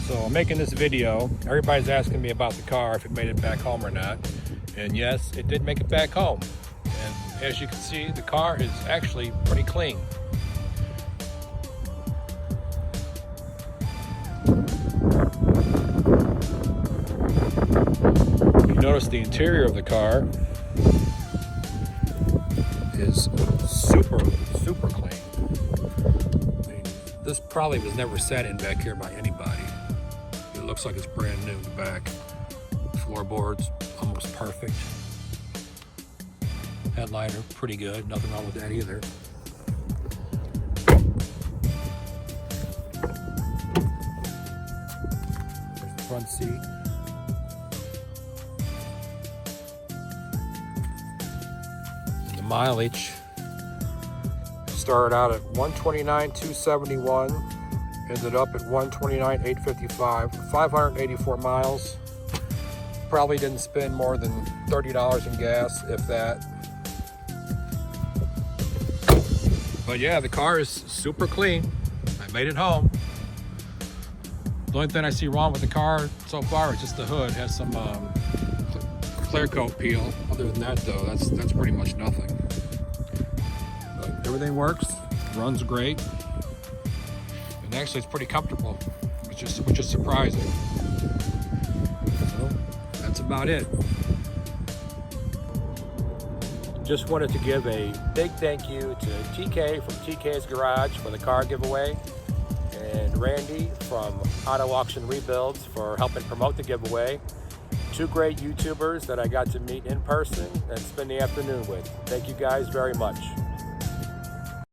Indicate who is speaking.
Speaker 1: So I'm making this video. Everybody's asking me about the car, if it made it back home or not. And yes, it did make it back home. And as you can see, the car is actually pretty clean. You notice the interior of the car is super clean. I mean, this probably was never sat in back here by anybody. It looks like it's brand new in the back. Floorboards almost perfect. Headliner pretty good, nothing wrong with that either. There's the front seat. And the mileage started out at 129,271, ended up at 129,855, 584 miles. Probably didn't spend more than $30 in gas, if that. But yeah, the car is super clean. I made it home. The only thing I see wrong with the car so far is just the hood. It has some clear coat peel. Other than that though, that's pretty much nothing. But everything works, runs great. And actually it's pretty comfortable, which is surprising. So that's about it. Just wanted to give a big thank you to TK from TK's Garage for the car giveaway, and Randy from Auto Auction Rebuilds for helping promote the giveaway. Two great YouTubers that I got to meet in person and spend the afternoon with. Thank you guys very much.